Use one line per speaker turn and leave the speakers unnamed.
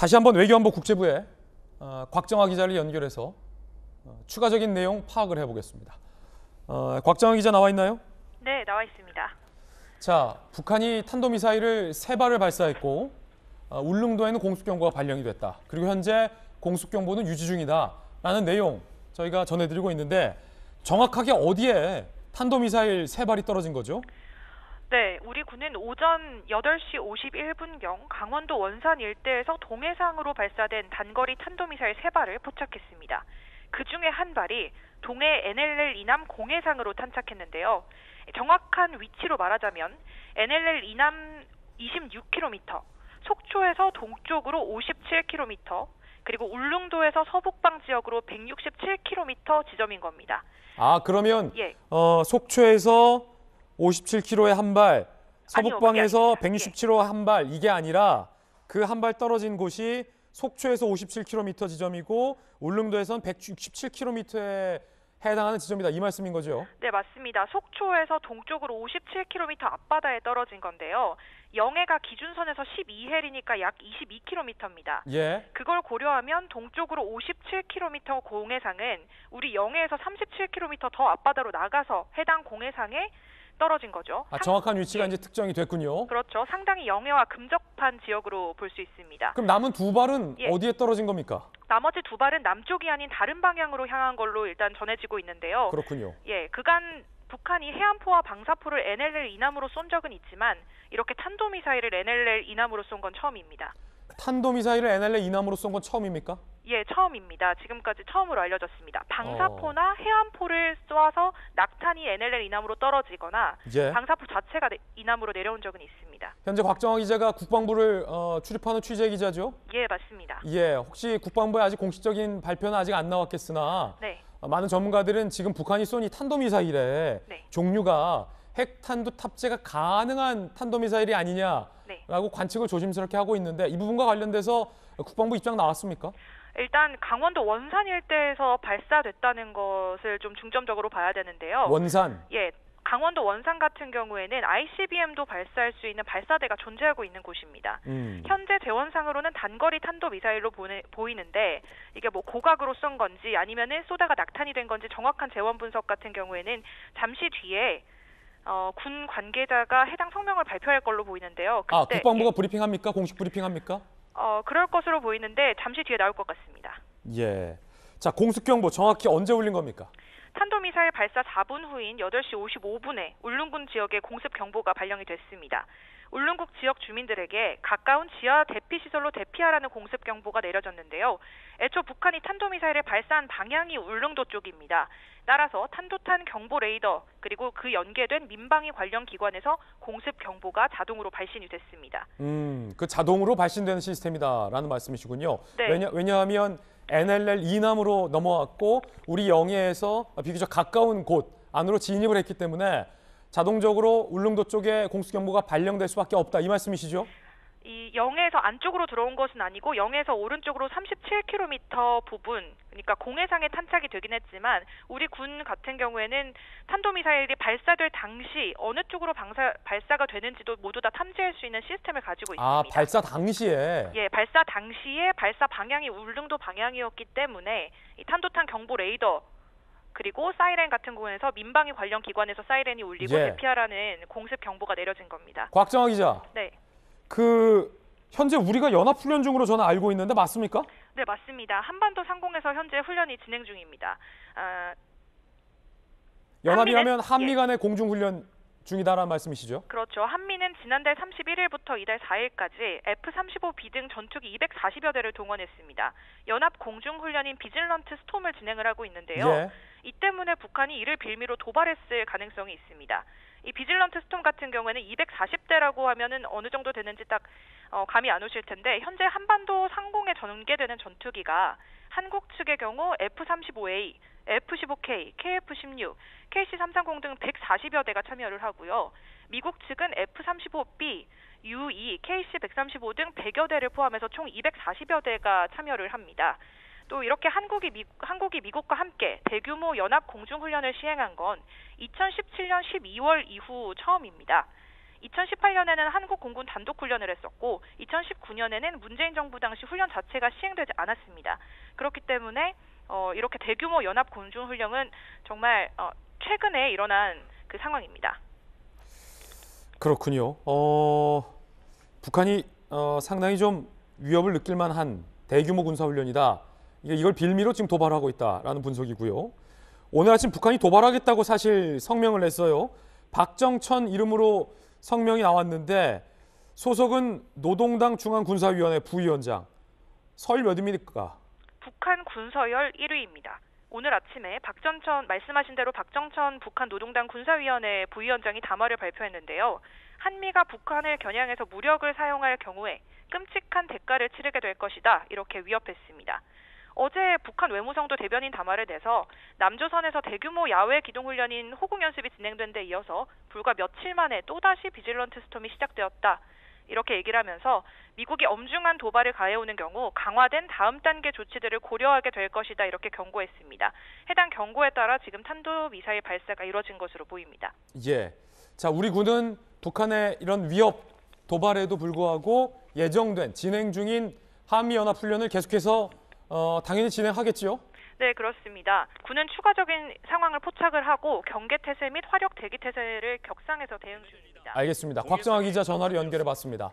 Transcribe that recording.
다시 한번 외교안보 국제부에 곽정화 기자를 연결해서 추가적인 내용 파악을 해보겠습니다. 곽정화 기자 나와 있나요?
네, 나와 있습니다.
자, 북한이 탄도미사일을 3발을 발사했고 울릉도에는 공습경보가 발령이 됐다. 그리고 현재 공습경보는 유지 중이다라는 내용 저희가 전해드리고 있는데 정확하게 어디에 탄도미사일 3발이 떨어진 거죠?
네, 우리 군은 오전 8시 51분경 강원도 원산 일대에서 동해상으로 발사된 단거리 탄도미사일 3발을 포착했습니다. 그중에 한 발이 동해 NLL 이남 공해상으로 탄착했는데요. 정확한 위치로 말하자면 NLL 이남 26km, 속초에서 동쪽으로 57km, 그리고 울릉도에서 서북방 지역으로 167km 지점인 겁니다.
아, 그러면
예.
속초에서 57km의 한 발, 서북방에서
아니요,
167km 한 발, 이게 아니라 그 한 발 떨어진 곳이 속초에서 57km 지점이고 울릉도에서는 167km에 해당하는 지점이다. 이 말씀인 거죠?
네, 맞습니다. 속초에서 동쪽으로 57km 앞바다에 떨어진 건데요. 영해가 기준선에서 12해리니까 약 22km입니다.
예.
그걸 고려하면 동쪽으로 57km 공해상은 우리 영해에서 37km 더 앞바다로 나가서 해당 공해상에 떨어진 거죠.
정확한 위치가 이제 특정이 됐군요.
그렇죠. 상당히 영해와 근접한 지역으로 볼 수 있습니다.
그럼 남은 2발은
예.
어디에 떨어진 겁니까?
나머지 2발은 남쪽이 아닌 다른 방향으로 향한 걸로 일단 전해지고 있는데요.
그렇군요.
예, 그간 북한이 해안포와 방사포를 NLL 이남으로 쏜 적은 있지만 이렇게 탄도미사일을 NLL 이남으로 쏜 건 처음입니다.
탄도미사일을 NLL 이남으로 쏜 건 처음입니까?
예, 처음입니다. 지금까지 처음으로 알려졌습니다. 방사포나 해안포를 쏘아서 낙탄이 NLL 이남으로 떨어지거나
예.
방사포 자체가 이남으로 내려온 적은 있습니다.
현재 곽정화 기자가 국방부를 출입하는 취재 기자죠?
예, 맞습니다.
예, 혹시 국방부에 아직 공식적인 발표는 아직 안 나왔겠으나
네.
많은 전문가들은 지금 북한이 쏜 이 탄도미사일의
네.
종류가 핵탄두 탑재가 가능한 탄도미사일이 아니냐라고
네.
관측을 조심스럽게 하고 있는데 이 부분과 관련돼서 국방부 입장 나왔습니까?
일단 강원도 원산 일대에서 발사됐다는 것을 좀 중점적으로 봐야 되는데요.
원산.
예, 강원도 원산 같은 경우에는 ICBM도 발사할 수 있는 발사대가 존재하고 있는 곳입니다. 현재 재원상으로는 단거리 탄도미사일로 보이는데 이게 뭐 고각으로 쏜 건지 아니면은 쏘다가 낙탄이 된 건지 정확한 재원 분석 같은 경우에는 잠시 뒤에 군 관계자가 해당 성명을 발표할 걸로 보이는데요. 그때,
국방부가 브리핑합니까? 공식 브리핑합니까?
그럴 것으로 보이는데 잠시 뒤에 나올 것 같습니다.
예. 자, 공습경보 정확히 언제 울린 겁니까?
탄도미사일 발사 4분 후인 8시 55분에 울릉군 지역에 공습 경보가 발령이 됐습니다. 울릉국 지역 주민들에게 가까운 지하 대피시설로 대피하라는 공습 경보가 내려졌는데요. 애초 북한이 탄도미사일을 발사한 방향이 울릉도 쪽입니다. 따라서 탄도탄 경보 레이더 그리고 그 연계된 민방위 관련 기관에서 공습 경보가 자동으로 발신이 됐습니다.
그 자동으로 발신되는 시스템이다라는 말씀이시군요.
네.
왜냐하면 NLL 이남으로 넘어왔고 우리 영해에서 비교적 가까운 곳 안으로 진입을 했기 때문에 자동적으로 울릉도 쪽에 공수경보가 발령될 수밖에 없다 이 말씀이시죠?
이 영해에서 안쪽으로 들어온 것은 아니고 영해에서 오른쪽으로 37km 부분, 그러니까 공해상에 탄착이 되긴 했지만 우리 군 같은 경우에는 탄도미사일이 발사될 당시 어느 쪽으로 발사가 되는지도 모두 다 탐지할 수 있는 시스템을 가지고 있습니다.
발사 당시에?
예, 발사 당시에 발사 방향이 울릉도 방향이었기 때문에 이 탄도탄 경보 레이더 그리고 사이렌 같은 경우에서 민방위 관련 기관에서 사이렌이 울리고 대피하라는 공습 경보가 내려진 겁니다.
곽정화 기자.
네.
현재 우리가 연합훈련 중으로 저는 알고 있는데 맞습니까?
네, 맞습니다. 한반도 상공에서 현재 훈련이 진행 중입니다.
연합이 하면 한미 간의 공중훈련 중이다라는 말씀이시죠?
그렇죠. 한미는 지난달 31일부터 이달 4일까지 F-35B 등 전투기 240여 대를 동원했습니다. 연합 공중훈련인 비질런트 스톰을 진행을 하고 있는데요.
예.
이 때문에 북한이 이를 빌미로 도발했을 가능성이 있습니다. 이 비질런트 스톰 같은 경우에는 240대라고 하면은 어느 정도 되는지 딱 감이 안 오실 텐데 현재 한반도 상공에 전개되는 전투기가 한국 측의 경우 F-35A, F-15K, KF-16, KC-330 등 140여 대가 참여를 하고요. 미국 측은 F-35B, U-2, KC-135 등 100여 대를 포함해서 총 240여 대가 참여를 합니다. 또 이렇게 한국이 미국과 함께 대규모 연합 공중훈련을 시행한 건 2017년 12월 이후 처음입니다. 2018년에는 한국 공군 단독 훈련을 했었고 2019년에는 문재인 정부 당시 훈련 자체가 시행되지 않았습니다. 그렇기 때문에 이렇게 대규모 연합 군중 훈련은 정말 최근에 일어난 그 상황입니다.
그렇군요. 북한이 상당히 좀 위협을 느낄 만한 대규모 군사훈련이다. 이걸 빌미로 지금 도발하고 있다라는 분석이고요. 오늘 아침 북한이 도발하겠다고 사실 성명을 냈어요. 박정천 이름으로 성명이 나왔는데 소속은 노동당 중앙군사위원회 부위원장. 서열 몇 위입니까?
북한 군서열 1위입니다. 오늘 아침에 말씀하신 대로 박정천 북한 노동당 군사위원회 부위원장이 담화를 발표했는데요. 한미가 북한을 겨냥해서 무력을 사용할 경우에 끔찍한 대가를 치르게 될 것이다. 이렇게 위협했습니다. 어제 북한 외무성도 대변인 담화를 내서 남조선에서 대규모 야외 기동훈련인 호국연습이 진행된 데 이어서 불과 며칠 만에 또다시 비질런트 스톰이 시작되었다. 이렇게 얘기를 하면서 미국이 엄중한 도발을 가해오는 경우 강화된 다음 단계 조치들을 고려하게 될 것이다. 이렇게 경고했습니다. 해당 경고에 따라 지금 탄도미사일 발사가 이뤄진 것으로 보입니다.
예. 자, 우리 군은 북한의 이런 위협 도발에도 불구하고 예정된 진행 중인 한미연합훈련을 계속해서 당연히 진행하겠지요?
네, 그렇습니다. 군은 추가적인 상황을 포착을 하고 경계태세 및 화력 대기태세를 격상해서 대응 중입니다.
알겠습니다. 곽정아 기자 전화로 연결해 봤습니다.